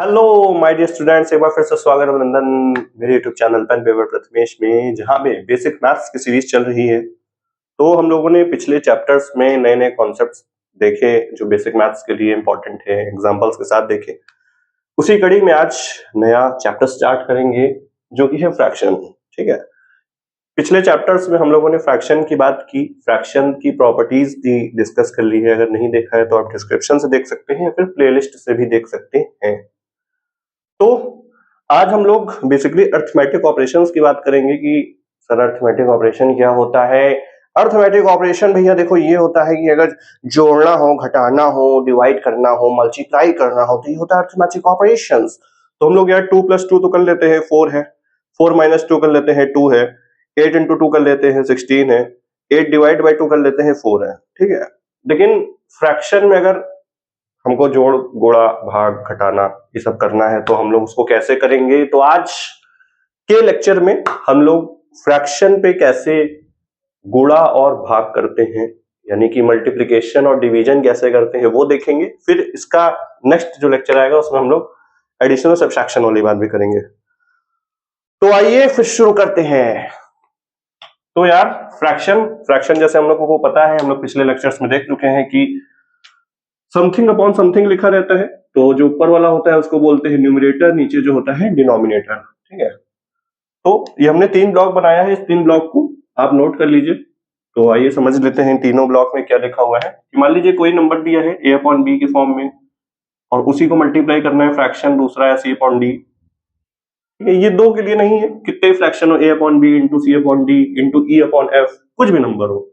Hello my dear students, एक बार फिर से स्वागत अभिनंदन मेरे YouTube channel pen paper Prathamesh में, जहां पे बेसिक मैथ्स की सीरीज चल रही है। तो हम लोगों ने पिछले चैप्टर्स में नए नए कॉन्सेप्ट्स देखे जो बेसिक मैथ्स के लिए इंपॉर्टेंट है, एग्जांपल्स के साथ देखे। उसी कड़ी में आज नया चैप्टर स्टार्ट करेंगे जो कि है फ्रैक्शन। ठीक है, पिछले चैप्टर्स में हम लोगों ने फ्रैक्शन की बात की, फ्रैक्शन की प्रॉपर्टीज डिस्कस कर ली है। अगर नहीं देखा है तो आप डिस्क्रिप्शन से देख सकते हैं या फिर प्लेलिस्ट से भी देख सकते हैं। तो आज हम लोग बेसिकली अर्थमेटिक ऑपरेशंस की बात करेंगे कि सर अर्थमेटिक ऑपरेशन क्या होता है। अर्थमेटिक ऑपरेशन भैया देखो ये होता है कि अगर जोड़ना हो, घटाना हो, डिवाइड करना हो, मल्टीप्लाई करना हो तो ये होता है अर्थमेटिक ऑपरेशंस। तो हम लोग यार 2+2 तो कर लेते हैं 4 है, 4-2 कर लेते हैं 2 है, 8 इंटू 2 कर लेते हैं 16 है, 8 डिवाइड बाई 2 कर लेते हैं 4 है। ठीक है, लेकिन फ्रैक्शन में अगर हमको जोड़, गुणा, भाग, घटाना ये सब करना है तो हम लोग उसको कैसे करेंगे। तो आज के लेक्चर में हम लोग फ्रैक्शन पे कैसे गुणा और भाग करते हैं, यानी कि मल्टीप्लिकेशन और डिवीजन कैसे करते हैं वो देखेंगे। फिर इसका नेक्स्ट जो लेक्चर आएगा उसमें हम लोग एडिशन और सब्ट्रैक्शन वाली बात भी करेंगे। तो आइए फिर शुरू करते हैं। तो यार फ्रैक्शन जैसे हम लोगों को पता है, हम लोग पिछले लेक्चर्स में देख चुके हैं कि समथिंग अपॉन समथिंग लिखा रहता है। तो जो ऊपर वाला होता है उसको बोलते हैं न्यूमरेटर, नीचे जो होता है डिनोमिनेटर। ठीक है, तो ये हमने 3 ब्लॉक बनाया है, इस 3 ब्लॉक को आप नोट कर लीजिए। तो आइए समझ लेते हैं तीनों ब्लॉक में क्या लिखा हुआ है। मान लीजिए कोई नंबर दिया है a अपॉन बी के फॉर्म में और उसी को मल्टीप्लाई करना है फ्रैक्शन दूसरा है c अपॉन डी। ये दो के लिए नहीं है, कितने फ्रैक्शन हो a upon b into c upon d into e upon f, कुछ भी नंबर हो।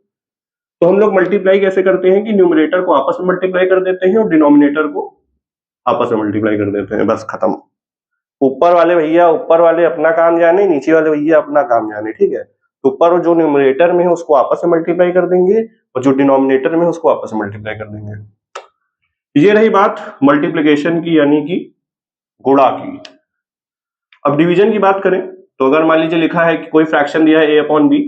तो हम लोग मल्टीप्लाई कैसे करते हैं कि न्यूमरेटर को आपस में मल्टीप्लाई कर देते हैं और डिनोमिनेटर को आपस में मल्टीप्लाई कर देते हैं, बस खत्म। ऊपर वाले भैया ऊपर वाले अपना काम जाने, नीचे वाले भैया अपना काम जाने। ठीक है, तो ऊपर जो न्यूमरेटर में है उसको आपस में मल्टीप्लाई कर देंगे और जो डिनोमिनेटर में है उसको आपस में मल्टीप्लाई कर देंगे। ये रही बात मल्टीप्लिकेशन की, यानी कि गुणा की। अब डिवीजन की बात करें तो अगर मान लीजिए लिखा है कि कोई फ्रैक्शन दिया है a अपॉन बी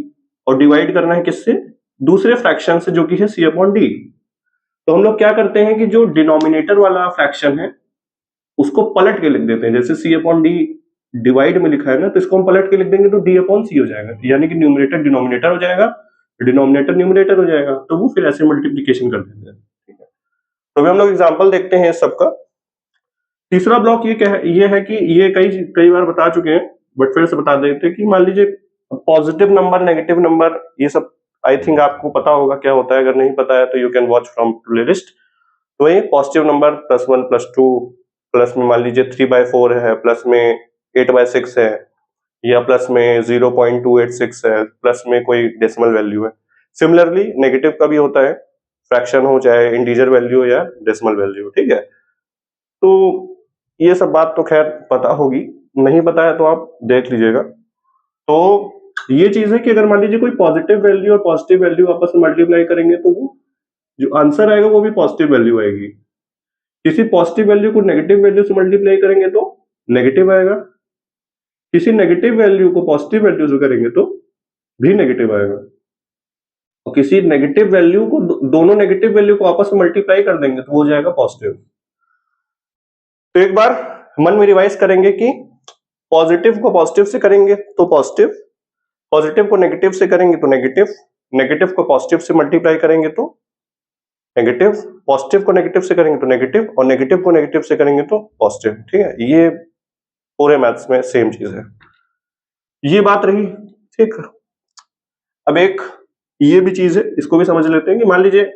और डिवाइड करना है किससे, दूसरे फ्रैक्शन से जो कि है c अपॉन डी। तो हम लोग क्या करते हैं कि जो डिनोमिनेटर वाला फ्रैक्शन है उसको पलट के लिख देते हैं। जैसे c अपॉन डी डिवाइड में लिखा है ना, तो इसको हम पलट के लिख देंगे तो d अपॉन c हो जाएगा, यानी कि न्यूमरेटर डिनोमिनेटर हो जाएगा, डिनोमिनेटर न्यूमरेटर हो जाएगा। तो वो फिर ऐसे मल्टीप्लिकेशन कर देते हैं। ठीक है, तो अभी हम लोग एग्जांपल देखते हैं सबका। तीसरा ब्लॉक ये क्या है, ये है कि ये कई बार बता चुके हैं बट फिर से बता देते हैं कि मान लीजिए पॉजिटिव नंबर, नेगेटिव नंबर, ये सब आई थिंक आपको पता होगा क्या होता है। अगर नहीं पता है तो you can watch from playlist. तो ये पॉजिटिव नंबर +1 +2, प्लस में मान लीजिए 3/4 है, प्लस में 8/6 है, या प्लस में 0.286 है, प्लस में कोई डेसिमल वैल्यू है। सिमिलरली नेगेटिव का भी होता है, फ्रैक्शन हो चाहे इंटीजर वैल्यू हो या डेसिमल वैल्यू। ठीक है, तो ये सब बात तो खैर पता होगी, नहीं पता है तो आप देख लीजिएगा। तो ये चीज है कि अगर मान लीजिए कोई पॉजिटिव वैल्यू और पॉजिटिव वैल्यू आपस में मल्टीप्लाई करेंगे तो वो जो आंसर आएगा वो भी पॉजिटिव वैल्यू आएगी। किसी पॉजिटिव वैल्यू को नेगेटिव वैल्यू से मल्टीप्लाई करेंगे तो नेगेटिव आएगा, किसी नेगेटिव वैल्यू को पॉजिटिव वैल्यू से करेंगे तो भी नेगेटिव आएगा, और किसी नेगेटिव वैल्यू को दोनों नेगेटिव वैल्यू को आपस में मल्टीप्लाई कर देंगे तो वो हो जाएगा पॉजिटिव। तो एक बार मन में रिवाइज करेंगे कि पॉजिटिव को पॉजिटिव से करेंगे तो पॉजिटिव, पॉजिटिव को नेगेटिव से करेंगे तो नेगेटिव, नेगेटिव को पॉजिटिव से मल्टीप्लाई करेंगे तो नेगेटिव, पॉजिटिव को नेगेटिव से करेंगे तो नेगेटिव, और नेगेटिव को नेगेटिव से करेंगे तो पॉजिटिव। ठीक है, ये पूरे मैथ्स में सेम चीज है, ये बात रही। ठीक, अब एक ये भी चीज है, इसको भी समझ लेते हैं कि मान लीजिए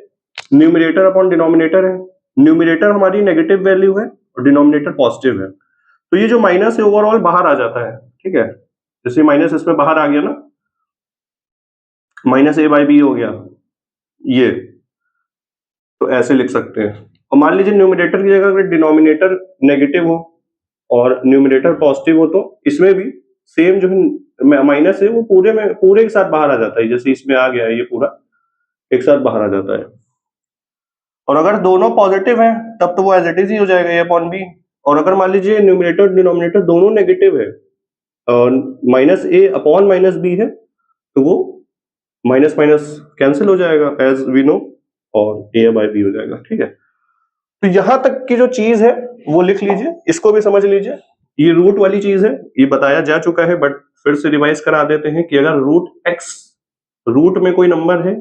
न्यूमरेटर अपॉन डिनोमिनेटर है, न्यूमरेटर हमारी नेगेटिव वैल्यू है और डिनोमिनेटर पॉजिटिव है, तो ये जो माइनस है ओवरऑल बाहर आ जाता है। ठीक है, जैसे माइनस इसमें बाहर आ गया ना, -a/b हो गया ये, तो ऐसे लिख सकते हैं। और मान लीजिए न्यूमरेटर की जगह अगर डिनोमिनेटर नेगेटिव हो और न्यूमरेटर पॉजिटिव हो तो इसमें भी सेम जो माइनस है वो पूरे के साथ बाहर आ जाता है। जैसे इसमें आ गया है, ये पूरा एक साथ बाहर आ जाता है। और अगर दोनों पॉजिटिव हैं तब तो वो एज इट इज ही हो जाएगा a अपॉन बी। और अगर मान लीजिए न्यूमरेटर डिनोमिनेटर दोनों नेगेटिव है और -a अपॉन -b है तो वो माइनस माइनस कैंसिल हो जाएगा एज वी नो और a/b हो जाएगा। ठीक है, तो यहां तक की जो चीज है वो लिख लीजिए, इसको भी समझ लीजिए। ये रूट वाली चीज है, ये बताया जा चुका है, बट फिर से रिवाइज करा देते हैं कि अगर रूट एक्स, रूट में कोई नंबर है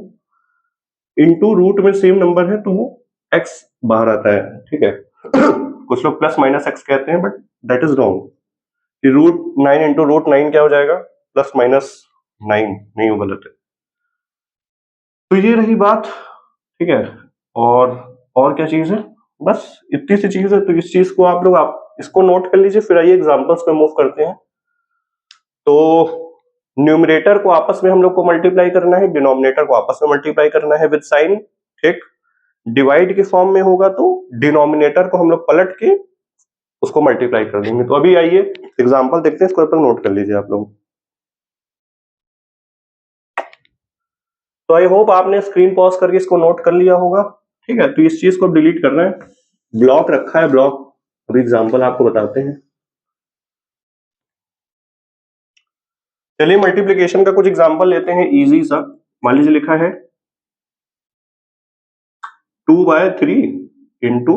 इनटू रूट में सेम नंबर है तो वो एक्स बाहर आता है, ठीक है। कुछ लोग प्लस माइनस एक्स कहते हैं, बट दैट इज रॉन्ग। कि रूट 9 इंटू रूट 9 क्या हो जाएगा, प्लस माइनस 9, नहीं, वो गलत है। तो ये रही बात, ठीक है। और क्या चीज है, बस इतनी सी चीज है। तो इस चीज को आप लोग इसको नोट कर लीजिए, फिर आइए एग्जांपल्स पे मूव करते हैं। तो न्यूमरेटर को आपस में हम लोग को मल्टीप्लाई करना है, डिनोमिनेटर को आपस में मल्टीप्लाई करना है विद साइन, ठीक। डिवाइड के फॉर्म में होगा तो डिनोमिनेटर को हम लोग पलट के उसको मल्टीप्लाई कर देंगे। तो अभी आइए एग्जांपल देखते हैं, इसको तक नोट कर लीजिए आप लोग। तो आई होप आपने स्क्रीन पॉज करके इसको नोट कर लिया होगा, ठीक है। तो इस चीज को डिलीट करना है, ब्लॉक रखा है, ब्लॉक। अभी एग्जांपल आपको बताते हैं। चलिए मल्टीप्लिकेशन का कुछ एग्जांपल लेते हैं इजी सा। मान लीजिए लिखा है 2/3 इंटू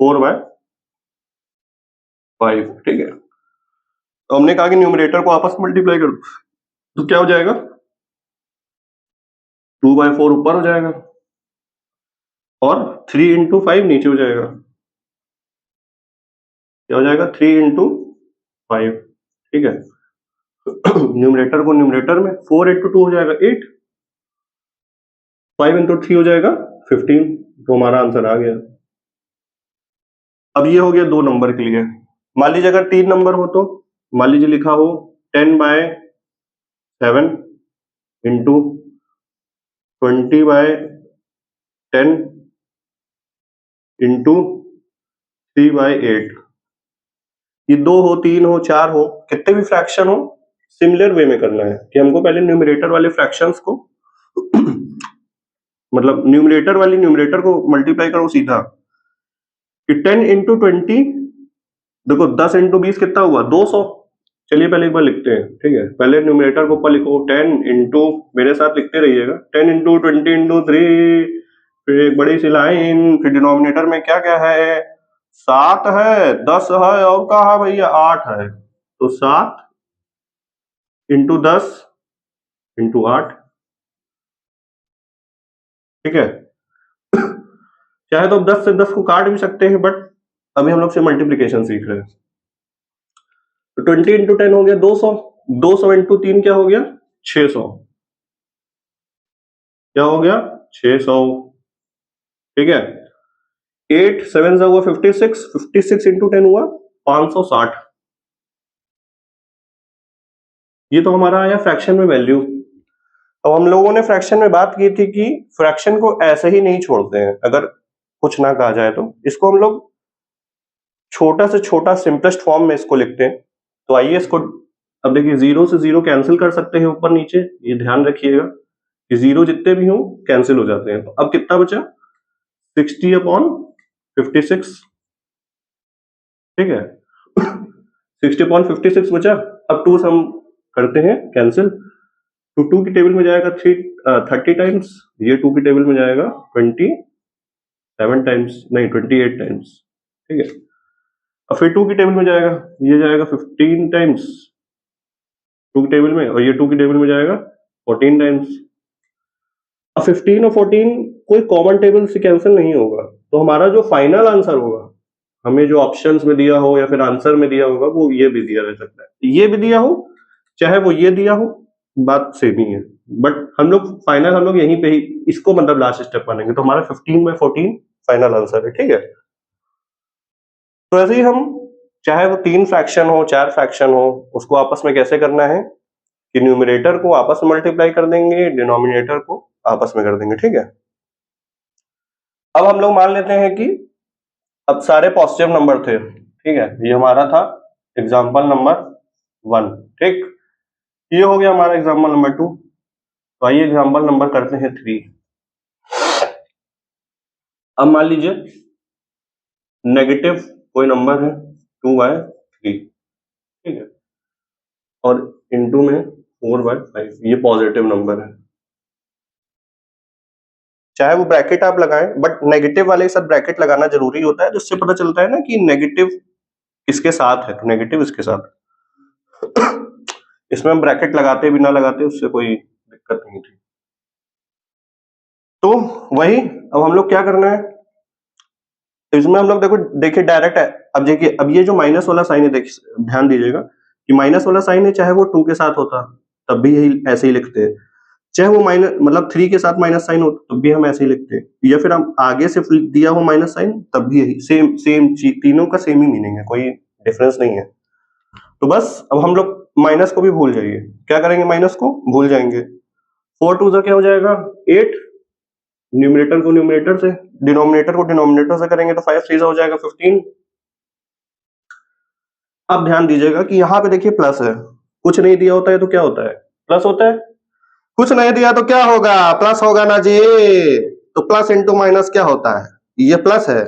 4/5, ठीक है। तो हमने कहा कि न्यूमरेटर को आपस में मल्टीप्लाई करो, तो क्या हो जाएगा, 2/4 ऊपर हो जाएगा और 3 इंटू 5 नीचे हो जाएगा। क्या हो जाएगा, 3 इंटू 5, ठीक है। न्यूमरेटर को न्यूमरेटर में 4 इंटू 2 हो जाएगा 8, 5 इंटू 3 हो जाएगा 15। तो हमारा आंसर आ गया। अब ये हो गया दो नंबर के लिए। मान लीजिए अगर 3 नंबर हो तो मान लीजिए लिखा हो 10/7 इंटू 20/10 इंटू 3/8। ये 2 हो, 3 हो, 4 हो, कितने भी फ्रैक्शन हो, सिमिलर वे में करना है कि हमको पहले न्यूमरेटर वाले फ्रैक्शंस को मतलब न्यूमरेटर वाली न्यूमरेटर को मल्टीप्लाई करो सीधा कि 10 इंटू 20, देखो 10 इंटू 20 कितना हुआ, 200। चलिए पहले एक बार लिखते हैं, ठीक है। पहले न्यूमरेटर को ऊपर लिखो 10 इंटू, मेरे साथ लिखते रहिएगा, 10 इंटू 20 इंटू 3, फिर एक बड़ी सी लाइन, फिर डिनोमिनेटर में क्या क्या है, 7 है, 10 है, और कहा भैया 8 है। तो 7 इंटू 10 इंटू 8, ठीक है। चाहे तो 10 से 10 को काट भी सकते हैं, बट अभी हम लोग से मल्टीप्लीकेशन सीख रहे हैं। तो 20 इंटू 10 हो गया 200, 200 इंटू 3 क्या हो गया, 600। क्या हो गया, 600, ठीक है। 8 7 से हुआ 56, 56 इंटू 10 हुआ 560। ये तो हमारा आया फ्रैक्शन में वैल्यू। अब हम लोगों ने फ्रैक्शन में बात की थी कि फ्रैक्शन को ऐसे ही नहीं छोड़ते हैं, अगर कुछ ना कहा जाए तो इसको हम लोग छोटा से छोटा सिंपलेस्ट फॉर्म में इसको लिखते हैं। तो आइए इसको, अब देखिए 0 से 0 कैंसिल कर सकते हैं ऊपर नीचे, ये ध्यान रखिएगा कि 0 जितने भी हो कैंसिल हो जाते हैं। तो अब कितना बचा, 60/56, ठीक है। 60/56 बचा। अब 2 हम करते हैं कैंसिल, तो 2 की टेबल में जाएगा 30 टाइम्स, ये 2 की टेबल में जाएगा 27 टाइम्स, नहीं 28 टाइम्स, ठीक है। अब फिर 2 की टेबल में जाएगा, ये जाएगा 15 टाइम्स 2 की टेबल में, और ये 2 की टेबल में जाएगा 14 टाइम्स। अब 15 और 14 कोई कॉमन टेबल से कैंसिल नहीं होगा, तो हमारा जो फाइनल आंसर होगा, हमें जो ऑप्शंस में दिया हो या फिर आंसर में दिया होगा, वो ये भी दिया रह सकता है, ये भी दिया हो, चाहे वो ये दिया हो, बात सेम ही है। बट हम लोग फाइनल, हम लोग यहीं पे ही इसको मतलब लास्ट स्टेप मानेंगे, तो हमारा 15/14 फाइनल आंसर है, ठीक है। तो ऐसे ही हम, चाहे वो 3 फ्रैक्शन हो, 4 फ्रैक्शन हो, उसको आपस में कैसे करना है कि न्यूमरेटर को आपस में मल्टीप्लाई कर देंगे, डिनोमिनेटर को आपस में कर देंगे, ठीक है। अब हम लोग मान लेते हैं कि अब सारे पॉजिटिव नंबर थे, ठीक है। ये हमारा था एग्जाम्पल नंबर 1, ठीक। ये हो गया हमारा एग्जाम्पल नंबर 2। तो आइए एग्जाम्पल नंबर करते हैं 3। अब मान लीजिए नेगेटिव कोई नंबर है 2/3, ठीक है, और इनटू में 4/5, ये पॉजिटिव नंबर है। चाहे वो ब्रैकेट आप लगाएं, बट नेगेटिव वाले के साथ ब्रैकेट लगाना जरूरी होता है, जिससे पता चलता है ना कि नेगेटिव इसके साथ है तो नेगेटिव इसके साथ। इसमें हम ब्रैकेट लगाते बिना लगाते उससे कोई दिक्कत नहीं थी। तो वही अब हम लोग क्या करना है, इसमें हम लोग देखिए डायरेक्ट है। अब देखिए, अब ये जो माइनस वाला साइन है, देखिए ध्यान दीजिएगा कि माइनस वाला साइन है, चाहे वो 2 के साथ होता तब भी यही ऐसे ही लिखते हैं, चाहे वो माइनस मतलब 3 के साथ माइनस साइन होता तब भी हम ऐसे ही लिखते हैं, या फिर हम आगे से दिया हो माइनस साइन तब भी यही सेम सेम तीनों का सेम ही मीनिंग है, कोई डिफरेंस नहीं है। तो बस अब हम लोग माइनस को भी भूल जाइए, क्या करेंगे, माइनस को भूल जाएंगे। 4 2 क्या हो जाएगा 8, न्यूमरेटर को न्यूमरेटर से, डिनोमिनेटर को डिनोमिनेटर से करेंगे तो 5 3 हो जाएगा 15। अब ध्यान दीजिएगा कि यहाँ पे देखिए प्लस है, कुछ नहीं दिया होता है तो क्या होता है, प्लस होता है, कुछ नहीं दिया तो क्या होगा, प्लस होगा ना जी। तो प्लस इंटू माइनस क्या होता है, ये प्लस है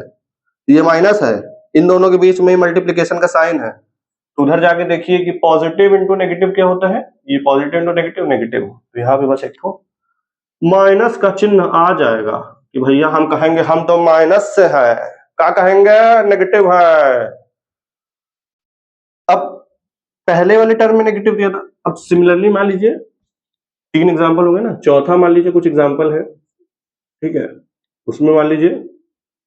ये माइनस है, इन दोनों के बीच में मल्टीप्लीकेशन का साइन है। तो उधर जाके देखिए कि पॉजिटिव इंटू नेगेटिव क्या होता है, ये पॉजिटिव इंटू नेगेटिव नेगेटिव, तो यहाँ पे बस एक तो माइनस का चिन्ह आ जाएगा कि भैया हम कहेंगे हम तो माइनस से है, क्या कहेंगे, नेगेटिव है। अब पहले वाले टर्म में नेगेटिव दिया था, अब सिमिलरली मान लीजिए 3 एग्जांपल हो गए ना, चौथा मान लीजिए कुछ एग्जांपल है, ठीक है, उसमें मान लीजिए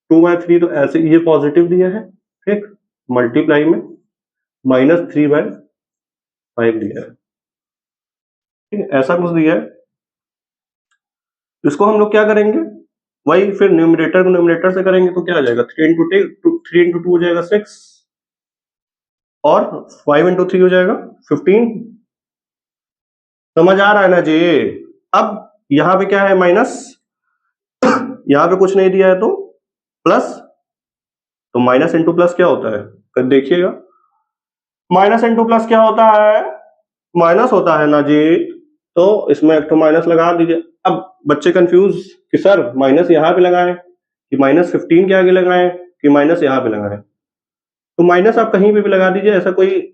2/3, तो ऐसे ये पॉजिटिव दिया है, ठीक, मल्टीप्लाई में -3/5 दिया है, ठीक है, ऐसा कुछ दिया है। इसको हम लोग क्या करेंगे, वही फिर न्यूमरेटर को न्यूमरेटर से करेंगे तो क्या आ जाएगा, 3 इंटू 2 हो जाएगा 6, और 5 इंटू 3 हो जाएगा 15। समझ आ रहा है ना जी। अब यहाँ पे क्या है, माइनस, यहाँ पे कुछ नहीं दिया है तो प्लस, तो माइनस इंटू प्लस क्या होता है, फिर देखिएगा माइनस इंटू प्लस क्या होता है, माइनस होता है ना जी। तो इसमें एक तो माइनस लगा दीजिए। अब बच्चे कंफ्यूज कि सर माइनस यहाँ पे लगाएं कि -15 के आगे लगाएं कि माइनस यहाँ पे लगाएं, तो माइनस आप कहीं पे भी लगा दीजिए, ऐसा कोई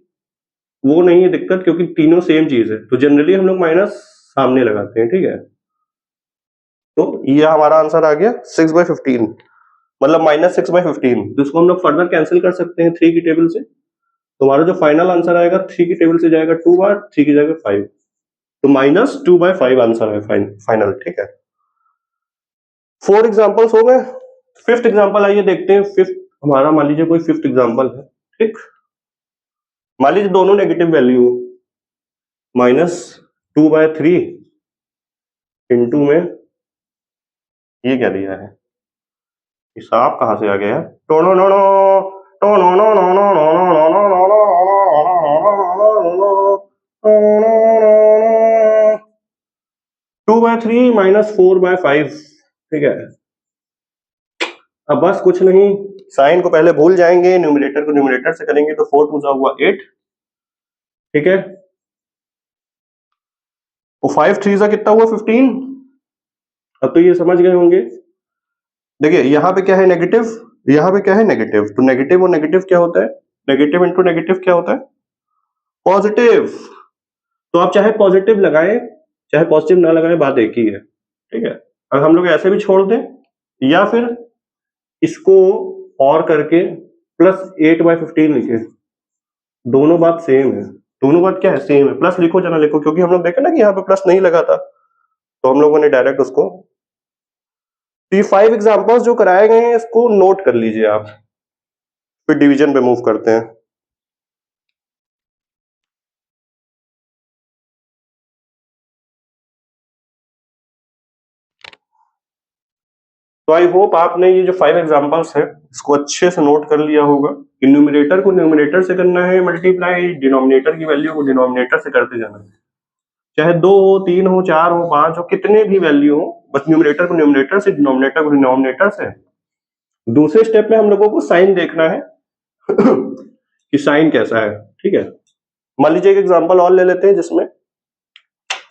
वो नहीं है दिक्कत, क्योंकि तीनों सेम चीज है, तो जनरली हम लोग माइनस सामने लगाते हैं, ठीक है। तो ये हमारा आंसर आ गया 6/15, मतलब -6/15। तो इसको हम लोग फर्दर कैंसिल कर सकते हैं 3 की टेबल से, तो हमारा जो फाइनल आंसर आएगा 3 की टेबल से जाएगा 2 बार, 3 की जगह 5, तो -2/5 आंसर है फाइनल, ठीक है। 4 एग्जांपल्स हो गए, 5th एग्जांपल आइए देखते हैं। 5th हमारा मान लीजिए कोई 5th एग्जांपल है, ठीक, मान लीजिए दोनों नेगेटिव वैल्यू -2/3 इंटू में ये क्या दिया है, हिसाब कहां से आ गया है, टोनो नो नो टोनो नो नो नो नो नो नो नो नो 2/3 -4/5, ठीक है। अब बस कुछ नहीं, साइन को पहले भूल जाएंगे, न्यूमरेटर को न्यूमरेटर से करेंगे तो 4 2 हुआ 8, ठीक है, और 5 3 कितना हुआ 15। अब तो ये समझ गए होंगे, देखिए यहाँ पे क्या है नेगेटिव, यहाँ पे क्या है नेगेटिव, तो नेगेटिव और नेगेटिव क्या होता है, नेगेटिव इंटू नेगेटिव क्या होता है, पॉजिटिव। तो आप चाहे पॉजिटिव लगाएं चाहे पॉजिटिव ना लगाएं, बात एक ही है, ठीक है। अगर हम लोग ऐसे भी छोड़ दें या फिर इसको और करके +8/15 लिखे, दोनों बात सेम है, दोनों बात क्या है, सेम है। प्लस लिखो चाहे ना लिखो, क्योंकि हम लोग देखे ना कि यहाँ पे प्लस नहीं लगा था, तो हम लोगों ने डायरेक्ट उसको, ये 5 एग्जांपल्स जो कराए गए हैं इसको नोट कर लीजिए आप, फिर डिवीजन पे मूव करते हैं। तो आई होप आपने ये जो 5 एग्जांपल्स है इसको अच्छे से नोट कर लिया होगा कि न्यूमरेटर को न्यूमरेटर से करना है मल्टीप्लाई, डिनोमिनेटर की वैल्यू को डिनोमिनेटर से करते जाना है, चाहे 2 हो 3 हो 4 हो 5 हो, कितने भी वैल्यू हो, बस न्यूमरेटर को न्यूमरेटर से, डिनोमिनेटर को डिनोमिनेटर से। दूसरे स्टेप में हम लोगों को साइन देखना है कि साइन कैसा है, ठीक है। मान लीजिए एक एग्जांपल और ले लेते हैं, जिसमें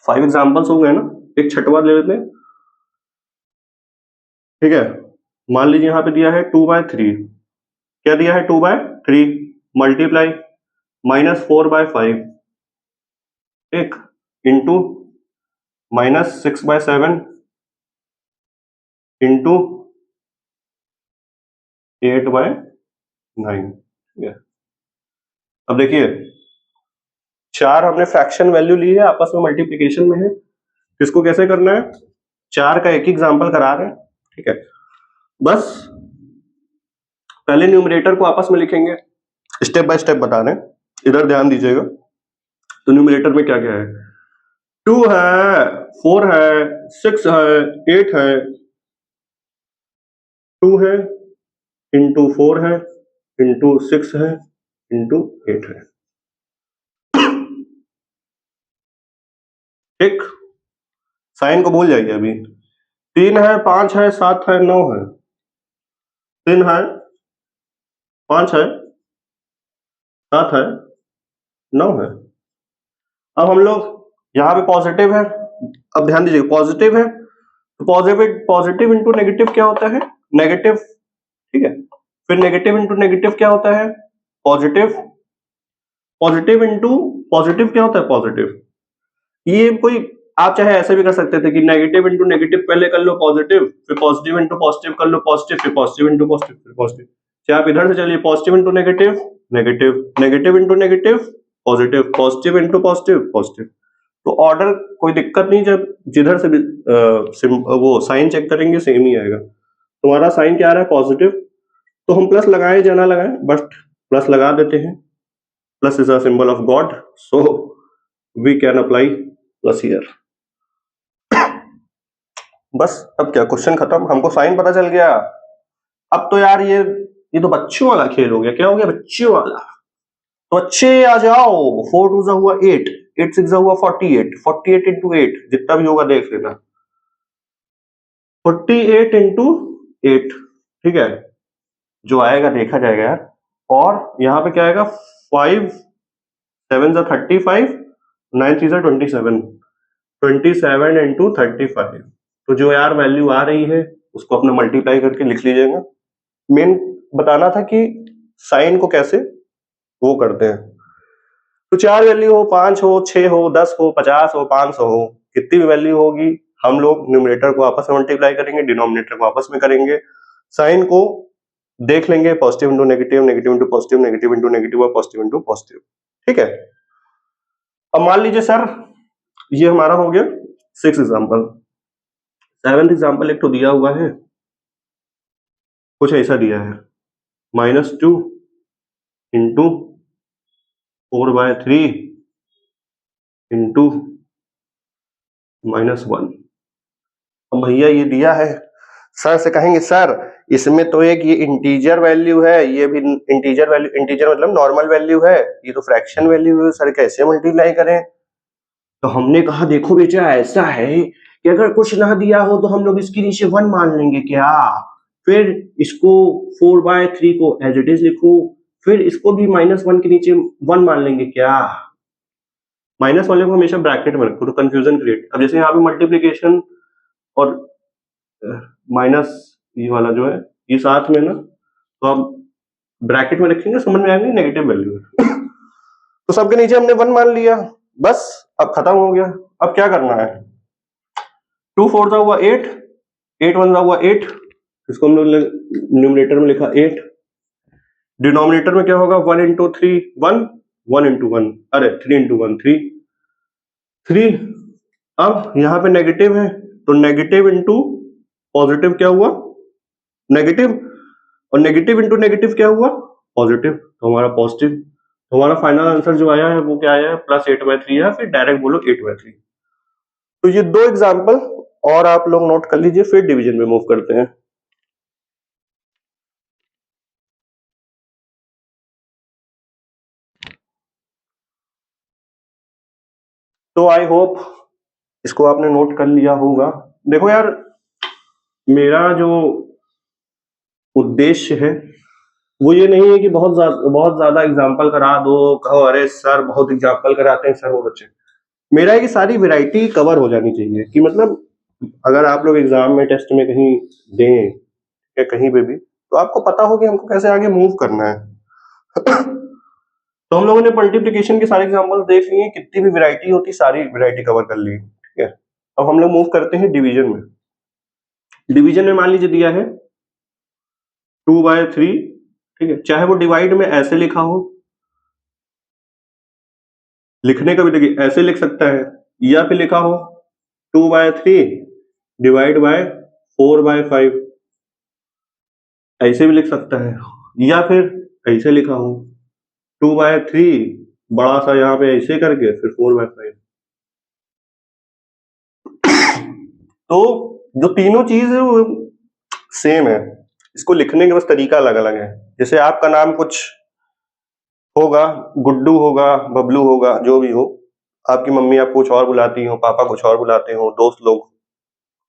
5 एग्जांपल्स हो गए ना, एक छठवां ले लेते हैं, ठीक है। मान लीजिए यहाँ पे दिया है 2/3, क्या दिया है 2/3 मल्टीप्लाई -4/5, ठीक, इंटू -6/7 इंटू 8/9। ठीक है, अब देखिए 4 हमने फ्रैक्शन वैल्यू ली है, आपस में मल्टीप्लीकेशन में है, इसको कैसे करना है, 4 का एक एग्जाम्पल करा रहे हैं। ठीक है, बस पहले न्यूमरेटर को आपस में लिखेंगे, स्टेप बाय स्टेप बता रहे हैं, इधर ध्यान दीजिएगा। तो न्यूमरेटर में क्या क्या है, 2 है, 4 है, 6 है, 8 है, 2 है, इंटू 4 है, इंटू 6 है, इंटू 8 है। ठीक, साइन को भूल जाइए अभी। 3 है, 5 है, 7 है, 9 है, 3 है, 5 है, 7 है, 9 है। अब हम लोग यहाँ पे पॉजिटिव है, अब ध्यान दीजिए पॉजिटिव है, तो पॉजिटिव इंटू नेगेटिव क्या होता है, नेगेटिव। ठीक है, फिर नेगेटिव इंटू नेगेटिव क्या होता है, पॉजिटिव। पॉजिटिव इंटू पॉजिटिव क्या होता है, पॉजिटिव। ये कोई आप चाहे ऐसे भी कर सकते थे कि नेगेटिव इंटू नेगेटिव पहले कर लो पॉजिटिव, फिर पॉजिटिव इंटू पॉजिटिव कर लो पॉजिटिव, फिर पॉजिटिव इंटू पॉजिटिव, फिर पॉजिटिव। चाहे आप इधर से चलिए positive into negative, negative, negative into negative, positive, positive into positive, positive. तो ऑर्डर कोई दिक्कत नहीं, जब जिधर से भी वो साइन चेक करेंगे सेम ही आएगा। तुम्हारा साइन क्या आ रहा है, पॉजिटिव, तो हम प्लस लगाएं या ना लगाएं, बट प्लस लगा देते हैं। Plus is a symbol of God, so we can apply plus here. बस अब क्या, क्वेश्चन खत्म, हमको साइन पता चल गया। अब तो यार ये तो बच्चों वाला खेल हो गया, क्या हो गया, बच्चों वाला। तो बच्चे आ जाओ, 4 2 जा हुआ 8, 8 6 जा हुआ 48, 48 इंटू 8 जितना भी होगा देख लेना, 48 इंटू 8। ठीक है, जो आएगा देखा जाएगा यार। और यहाँ पे क्या आएगा, 5 7 जा 35, 9 3 जा 27, 27 इंटू 35। तो जो यार वैल्यू आ रही है उसको अपने मल्टीप्लाई करके लिख लीजिएगा। मेन बताना था कि साइन को कैसे वो करते हैं। तो 4 वैल्यू हो, 5 हो, 6 हो, 10 हो, 50 हो, 500 हो, कितनी भी वैल्यू होगी, हम लोग न्यूमरेटर को आपस में मल्टीप्लाई करेंगे, डिनोमिनेटर को आपस में करेंगे, साइन को देख लेंगे, positive into negative, negative into positive, negative into negative और पॉजिटिव इंटू पॉजिटिव। ठीक है, अब मान लीजिए सर ये हमारा हो गया 6 एग्जाम्पल। 7th एग्जाम्पल एक तो दिया हुआ है, कुछ ऐसा दिया है, -2 इंटू 4/3 इंटू -1। अब भैया ये दिया है, सर से कहेंगे सर इसमें तो एक ये इंटीजर वैल्यू है, ये भी इंटीजर वैल्यू, इंटीजर मतलब नॉर्मल वैल्यू है, ये तो फ्रैक्शन वैल्यू है, सर कैसे मल्टीप्लाई करें। तो हमने कहा देखो बेटा ऐसा है कि अगर कुछ ना दिया हो तो हम लोग इसके नीचे 1 मान लेंगे क्या, फिर इसको 4/3 को एज इट इज लिखो, फिर इसको भी -1 के नीचे 1 मान लेंगे क्या। माइनस वाले को हमेशा ब्रैकेट में रखो तो कंफ्यूजन क्रिएट। अब जैसे यहाँ पे मल्टीप्लीकेशन और माइनस ये वाला जो है ये साथ में ना, तो आप ब्रैकेट में रखेंगे समझ में आएंगे नेगेटिव वैल्यू है। तो सबके नीचे हमने 1 मान लिया, बस अब खत्म हो गया। अब क्या करना है, 2 4 हुआ 8, 8 1 हुआ 8, इसको हम लोग न्यूमरेटर में लिखा 8, डिनोमिनेटर में क्या होगा 1 इंटू 3 1, 1 इंटू 1, अरे 3 इंटू 1 3 3। अब यहाँ पे नेगेटिव है तो नेगेटिव इंटू पॉजिटिव क्या हुआ, नेगेटिव, और नेगेटिव इंटू नेगेटिव क्या हुआ, पॉजिटिव, तो हमारा पॉजिटिव। तो हमारा फाइनल आंसर जो आया है वो क्या आया है, +8/3 है, फिर डायरेक्ट बोलो 8/3। तो ये 2 एग्जाम्पल और आप लोग नोट कर लीजिए, फिर डिवीजन में मूव करते हैं। तो आई होप इसको आपने नोट कर लिया होगा। देखो यार मेरा जो उद्देश्य है वो ये नहीं है कि बहुत ज्यादा एग्जाम्पल करा दो, कहो अरे सर बहुत एग्जाम्पल कराते हैं सर बहुत अच्छे। मेरा है कि सारी वैरायटी कवर हो जानी चाहिए, कि मतलब अगर आप लोग एग्जाम में टेस्ट में कहीं दें या कहीं पे भी, तो आपको पता हो कि हमको कैसे आगे मूव करना है। तो हम लोगों ने मल्टीप्लिकेशन के सारे एग्जांपल्स देख लिए, कितनी भी वैरायटी होती सारी वैरायटी कवर कर ली। ठीक है, अब हम लोग मूव करते हैं डिवीजन में। डिवीजन में मान लीजिए दिया है 2/3, ठीक है, चाहे वो डिवाइड में ऐसे लिखा हो, लिखने का भी देखिए ऐसे लिख सकता है, या फिर लिखा हो 2/3 डिवाइड बाय 4/5, ऐसे भी लिख सकता है, या फिर ऐसे लिखा हो 2/3 बड़ा सा यहाँ पे ऐसे करके फिर 4/5। तो जो तीनों चीज है वो सेम है, इसको लिखने का बस तरीका अलग अलग है। जैसे आपका नाम कुछ होगा, गुड्डू होगा, बबलू होगा, जो भी हो, आपकी मम्मी आपको कुछ और बुलाती हो, पापा कुछ और बुलाते हो, दोस्त लोग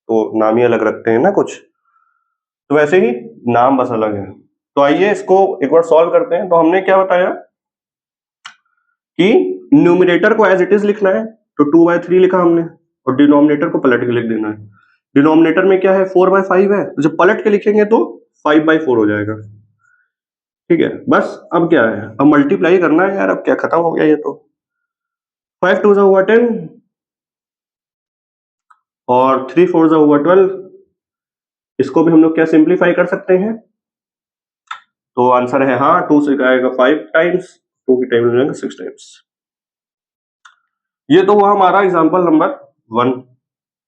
तो नाम ही अलग रखते हैं ना कुछ, तो वैसे ही नाम बस अलग है। तो आइए इसको एक बार सॉल्व करते हैं। तो हमने क्या बताया कि न्यूमरेटर को एज इट इज लिखना है, तो 2/3 लिखा हमने, और डिनोमिनेटर को पलट के लिख देना है। डिनोमिनेटर में क्या है 4/5 है, तो जब पलट के लिखेंगे तो 5/4 हो जाएगा, ठीक है। बस अब क्या है, अब मल्टीप्लाई करना है यार, अब क्या खत्म हो गया ये तो। 5 2 हुआ 10 और 3 4 हुआ 12। इसको भी हम लोग क्या सिंप्लीफाई कर सकते हैं, तो आंसर है हाँ, 2 से आएगा 5 टाइम्स, 2 की टाइम हो जाएगा 6 टाइम्स। ये तो हुआ हमारा एग्जाम्पल नंबर 1,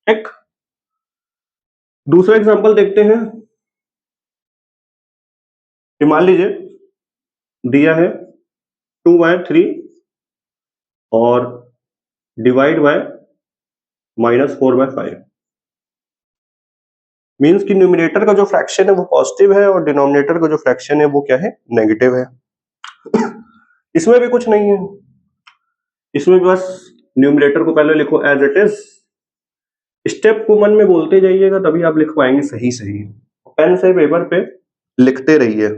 ठीक। दूसरा एग्जाम्पल देखते हैं। मान लीजिए दिया है 2/3 और डिवाइड बाय -4/5, मीन्स कि न्यूमरेटर का जो फ्रैक्शन है वो पॉजिटिव है और डिनोमिनेटर का जो फ्रैक्शन है वो क्या है, नेगेटिव है। इसमें भी कुछ नहीं है, इसमें भी बस न्यूमरेटर को पहले लिखो एज इट इज, स्टेप को मन में बोलते जाइएगा तभी आप लिख पाएंगे सही सही। पेन से पेपर पे लिखते रहिए।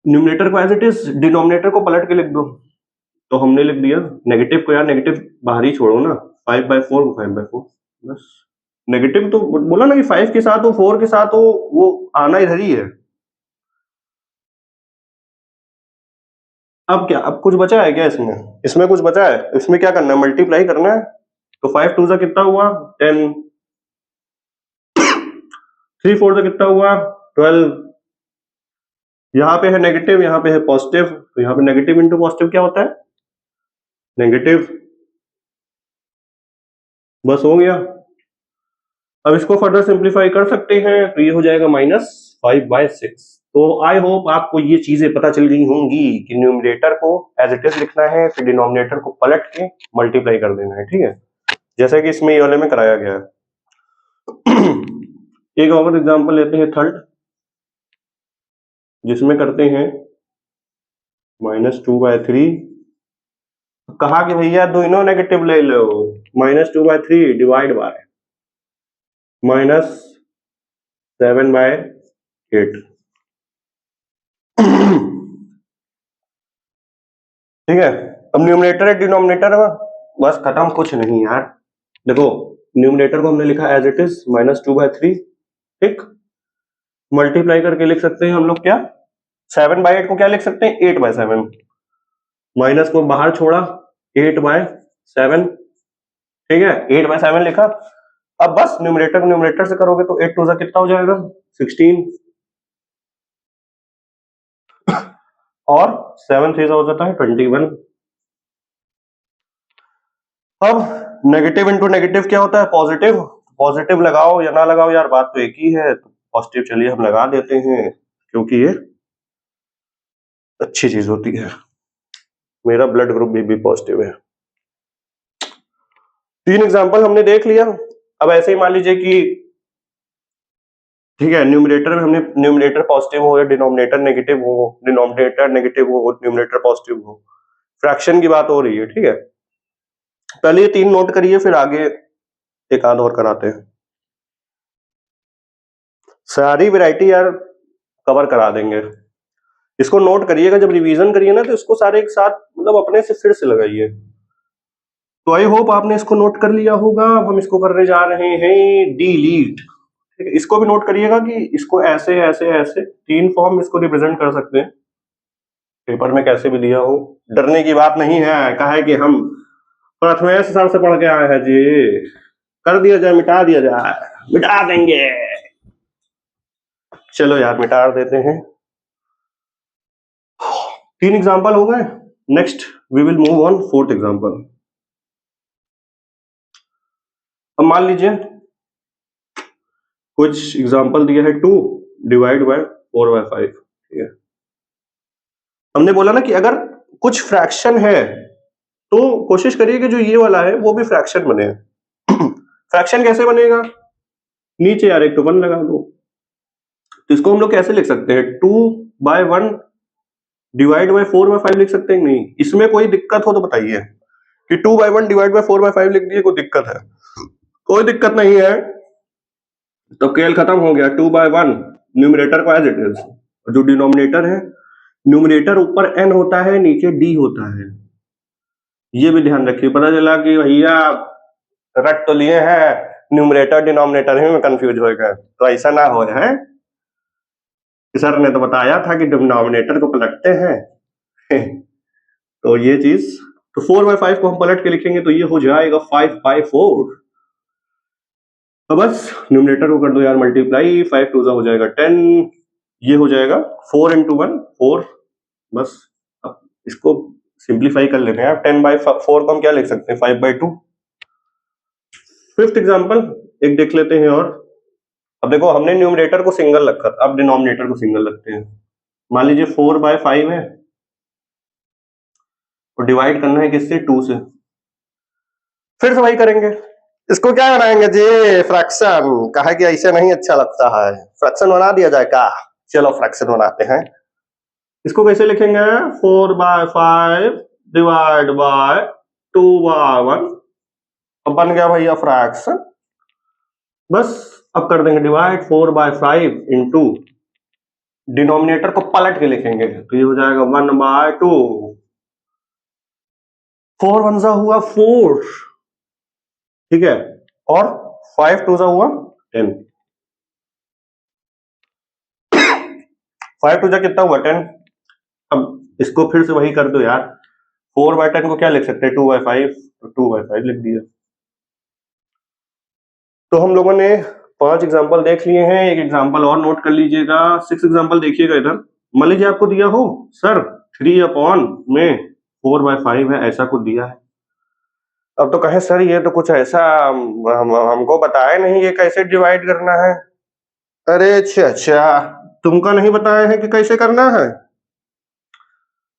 न्यूमरेटर को एज इट इज, डिनोमिनेटर को पलट के लिख दो, तो हमने लिख दिया नेगेटिव को, यार नेगेटिव बाहर ही छोड़ो ना, 5/4 को 5/4, बस। नेगेटिव तो बोला ना कि 5 के साथ हो 4 के साथ हो, वो आना इधर ही है। अब क्या, अब कुछ बचा है क्या इसमें, इसमें कुछ बचा है, इसमें क्या करना है, मल्टीप्लाई करना है। तो 5 2 कितना हुआ 10, 3 4 कितना हुआ 12, यहाँ पे है नेगेटिव, यहाँ पे है पॉजिटिव, तो यहाँ पे नेगेटिव इंटू पॉजिटिव क्या होता है, नेगेटिव, बस हो गया। अब इसको फर्दर सिंप्लीफाई कर सकते हैं, तो ये हो जाएगा -5/6। तो आई होप आपको ये चीजें पता चल गई होंगी कि न्यूमरेटर को एज इट इज लिखना है, फिर डिनोमिनेटर को पलट के मल्टीप्लाई कर देना है, ठीक है, जैसा कि इसमें ये वाले में कराया गया है। एक और एग्जांपल लेते हैं थर्ड, जिसमें करते हैं -2/3। कहा कि भैया दोनों नेगेटिव ले लो, -2/3 डिवाइड बाय -7/8, ठीक है। अब न्यूमरेटर है डिनोमिनेटर है, बस खत्म, कुछ नहीं यार। देखो न्यूमरेटर को हमने लिखा एज इट इज -2/3, ठीक। मल्टीप्लाई करके लिख सकते हैं हम लोग क्या, 7/8 को क्या लिख सकते हैं 8/7, माइनस को बाहर छोड़ा 8/7, ठीक है, 8/7 लिखा। अब बस न्यूमरेटर को न्यूमरेटर से करोगे तो 8 2 कितना हो जाएगा 16, और 7 3 हो जाता है 21। अब नेगेटिव इंटू नेगेटिव क्या होता है, पॉजिटिव। पॉजिटिव लगाओ या ना लगाओ यार, बात तो एक ही है। तो पॉजिटिव चलिए हम लगा देते हैं, क्योंकि ये अच्छी चीज होती है। मेरा ब्लड ग्रुप भी पॉजिटिव है। 3 एग्जांपल हमने देख लिया। अब ऐसे ही मान लीजिए कि ठीक है, न्यूमरेटर में हमने न्यूमरेटर पॉजिटिव हो या डिनोमिनेटर नेगेटिव हो, डिनोमिनेटर नेगेटिव हो न्यूमरेटर पॉजिटिव हो, फ्रैक्शन की बात हो रही है, ठीक है। पहले ये 3 नोट करिए, फिर आगे एक आध और कराते हैं। सारी वैरायटी यार कवर करा देंगे। इसको नोट करिएगा, जब रिवीजन करिए ना तो इसको सारे एक साथ मतलब अपने से फिर से लगाइए। तो आई होप आपने इसको नोट कर लिया होगा। अब हम इसको करने जा रहे हैं डिलीट, ठीक है। इसको भी नोट करिएगा कि इसको ऐसे ऐसे ऐसे 3 फॉर्म इसको रिप्रेजेंट कर सकते हैं, पेपर में कैसे भी दिया हो। डरने की बात नहीं है, कहा है कि हम प्रथमेश साल से पढ़ के आए हैं जी, कर दिया जाए, मिटा दिया जाए। मिटा देंगे। चलो यार मिटा देते हैं। 3 एग्जांपल हो गए। Next we will move on 4th example. अब मान लीजिए कुछ एग्जांपल दिया है 2 डिवाइड बाय 4/5। ठीक है, हमने बोला ना कि अगर कुछ फ्रैक्शन है तो कोशिश करिए कि जो ये वाला है वो भी फ्रैक्शन बने। फ्रैक्शन कैसे बनेगा? नीचे यार एक तो 1 लगा दो। तो इसको हम लोग कैसे लिख सकते हैं? 2/1 डिवाइड बाय 4/5 लिख सकते हैं? नहीं। इसमें कोई दिक्कत हो तो बताइए कि 2/1 डिवाइड बाय 4/5 लिख दिए, कोई दिक्कत है? कोई दिक्कत नहीं है। तो केल खत्म हो गया। 2/1 न्यूमरेटर को एज इट इज, जो डिनोमिनेटर है, न्यूमरेटर ऊपर n होता है, नीचे d होता है। ये भी ध्यान रखिए। पता चला कि भैया रट तो लिए हैं, न्यूमरेटर डिनोमिनेटर ही में कंफ्यूज हो गए, तो ऐसा ना हो है। सर ने तो बताया था कि डिनोमिनेटर को पलटते हैं। तो ये चीज, तो 4/5 को हम पलट के लिखेंगे तो ये हो जाएगा 5/4। तो बस न्यूमरेटर को कर दो यार मल्टीप्लाई, 5 2 हो जाएगा 10, ये हो जाएगा 4 × 1 4। बस अब इसको सिंप्लीफाई कर लेते हैं। 10/4 को हम क्या लिख सकते हैं? 5/2। 5th एग्जांपल एक देख लेते हैं। और अब देखो हमने न्यूमरेटर को सिंगल रखा, अब डिनोमिनेटर को सिंगल रखते हैं। मान लीजिए 4/5 है और डिवाइड करना है किससे? 2 से। फिर से वही करेंगे। इसको क्या बनाएंगे जी? फ्रैक्शन। कहा कि ऐसे नहीं अच्छा लगता है, फ्रैक्शन बना दिया जाए का? चलो फ्रैक्शन बनाते हैं। इसको कैसे लिखेंगे? 4/5 डिवाइड बाय 2/1। अब बन गया भैया फ्रैक्शन। बस अब कर देंगे डिवाइड 4/5 इंटू डिनोमिनेटर को पलट के लिखेंगे तो ये हो जाएगा 1/2। 4 1 हुआ 4, ठीक है, और 5 2 हुआ 10। 5 2 कितना हुआ? 10। अब इसको फिर से वही कर दो यार। 4/10 को क्या लिख सकते हैं? 2/5, तो 2/5 लिख दिया। तो हम लोगों ने 5 एग्जांपल देख लिए हैं। एक एग्जांपल और नोट कर लीजिएगा। 6 एग्जांपल देखिएगा इधर। मान लीजिए आपको दिया हो सर 3/4 है, ऐसा कुछ दिया है। अब तो कहे सर ये तो कुछ ऐसा हमको बताया नहीं, ये कैसे डिवाइड करना है? अरे अच्छा, तुमको नहीं बताया है कि कैसे करना है?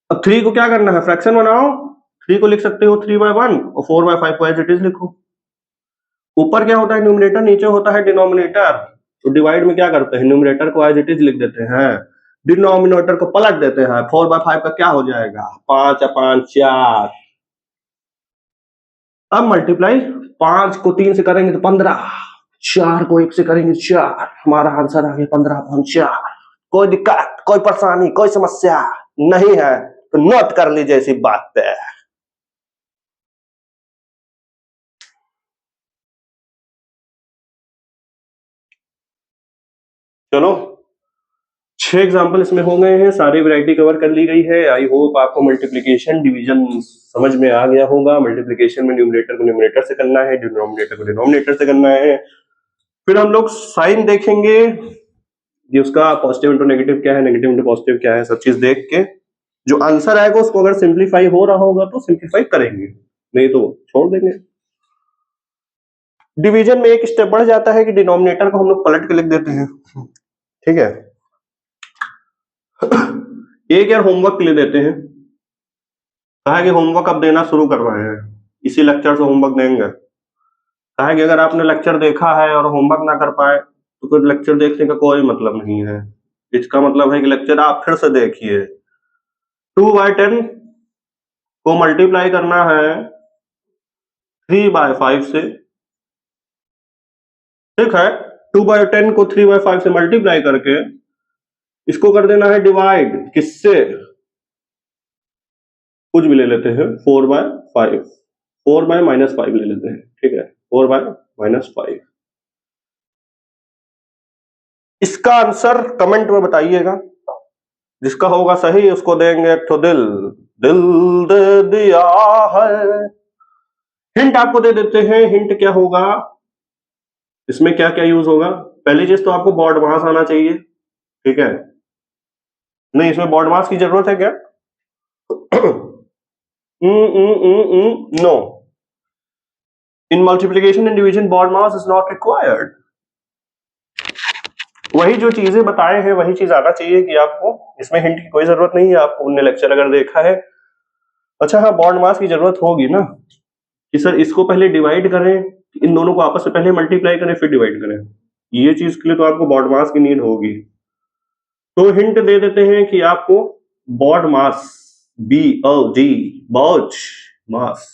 अब 3 को क्या करना है? फ्रैक्शन बनाओ। 3 को लिख सकते हो 3/1 और 4/5 को एज इट इज लिखो। ऊपर क्या होता है? न्यूमरेटर, नीचे होता है डिनोमिनेटर। तो डिवाइड में क्या करते हैं? न्यूमरेटर को एज इट इज लिख देते हैं, डिनोमिनेटर को पलट देते हैं। 4/5 का क्या हो जाएगा? 5/4। अब मल्टीप्लाई 5 को 3 से करेंगे तो 15, 4 को 1 से करेंगे 4। हमारा आंसर आ गया 15/4। कोई दिक्कत, कोई परेशानी, कोई समस्या नहीं है तो नोट कर लीजिए इसी बात पे। चलो 6 एग्जाम्पल इसमें हो गए हैं, सारी वैरायटी कवर कर ली गई है। आई होप आपको मल्टीप्लिकेशन डिवीजन समझ में आ गया होगा। मल्टीप्लिकेशन में न्यूमरेटर को न्यूमरेटर से करना है, डिनोमिनेटर को डिनोमिनेटर से करना है। फिर हम लोग साइन देखेंगे कि उसका पॉजिटिव इंटू नेगेटिव क्या है, नेगेटिव इंटू पॉजिटिव क्या है, सब चीज देख के जो आंसर आएगा उसको अगर सिंप्लीफाई हो रहा होगा तो सिंप्लीफाई करेंगे, नहीं तो छोड़ देंगे। डिवीजन में एक स्टेप बढ़ जाता है कि डिनोमिनेटर को हम लोग पलट के लिख देते हैं। ठीक है, एक यार होमवर्क के लिए देते हैं। कहा कि होमवर्क अब देना शुरू कर रहे हैं, इसी लेक्चर से होमवर्क देंगे। कहा कि अगर आपने लेक्चर देखा है और होमवर्क ना कर पाए तो फिर लेक्चर देखने का कोई मतलब नहीं है। इसका मतलब है कि लेक्चर आप फिर से देखिए। 2/10 को मल्टीप्लाई करना है 3/5 से। ठीक है, 2/10 को 3/5 से मल्टीप्लाई करके इसको कर देना है डिवाइड किससे? कुछ भी ले लेते हैं, 4/5, 4/-5 ले लेते हैं। ठीक है, 4/-5। इसका आंसर कमेंट में बताइएगा, जिसका होगा सही उसको देंगे एक तो दिल। दिल दे दिया है। हिंट आपको दे देते हैं। हिंट क्या होगा? इसमें क्या क्या यूज होगा? पहली चीज तो आपको बॉड मास आना चाहिए, ठीक है? नहीं, इसमें बॉड मास की जरूरत है क्या? No, in multiplication and division BODMAS is not required. वही जो चीजें बताए हैं वही चीज आना चाहिए कि आपको इसमें हिंट की कोई जरूरत नहीं है। आपने लेक्चर अगर देखा है, अच्छा हाँ, बॉन्ड मास की जरूरत होगी ना कि सर इसको पहले डिवाइड करें, इन दोनों को आपस में पहले मल्टीप्लाई करें फिर डिवाइड करें, ये चीज के लिए तो आपको बॉन्ड मास की नीड होगी। तो हिंट दे देते हैं कि आपको बॉन्ड मास, BOD, बॉड मास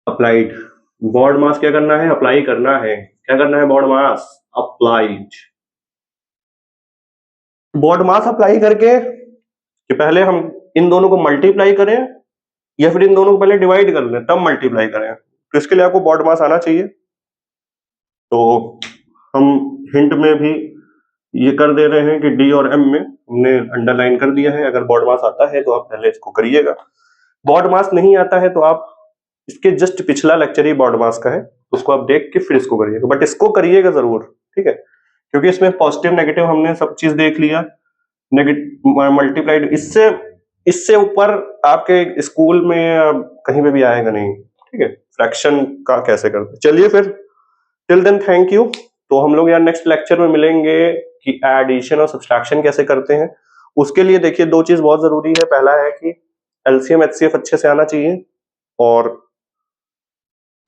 अप्लाइड, बॉन्ड मास क्या करना है? अप्लाई करना है। क्या करना है? बॉन्ड मास अप्लाइड। बॉन्ड मास अप्लाई करके कि पहले हम इन दोनों को मल्टीप्लाई करें या फिर इन दोनों को पहले डिवाइड कर लें तब मल्टीप्लाई करें, तो इसके लिए आपको बॉन्ड मास आना चाहिए। तो हम हिंट में भी ये कर दे रहे हैं कि डी और एम में हमने अंडरलाइन कर दिया है। अगर बॉन्ड मास आता है तो आप पहले इसको करिएगा, बॉन्ड मास नहीं आता है तो आप इसके जस्ट पिछला लेक्चर ही बॉन्ड मास का है, उसको आप देख के फिर इसको करिएगा, बट इसको करिएगा जरूर, ठीक है? क्योंकि इसमें पॉजिटिव नेगेटिव हमने सब चीज देख लिया, नेगेटिव मल्टीप्लाइड, इससे ऊपर आपके स्कूल में या कहीं पे भी आएगा नहीं, ठीक है? फ्रैक्शन का कैसे करते, चलिए फिर, टिल देन थैंक यू। तो हम लोग यार नेक्स्ट लेक्चर में मिलेंगे कि एडिशन और सब्सट्रैक्शन कैसे करते हैं। उसके लिए देखिए दो चीज बहुत जरूरी है, पहला है कि एलसीएम एचसीएफ अच्छे से आना चाहिए और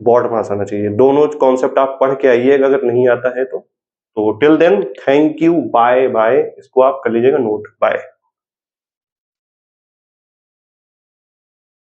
बॉन्ड मास आना चाहिए। दोनों कॉन्सेप्ट आप पढ़ के आइएगा अगर नहीं आता है तो till then thank you, bye bye. इसको आप कर लीजिएगा नोट, बाय।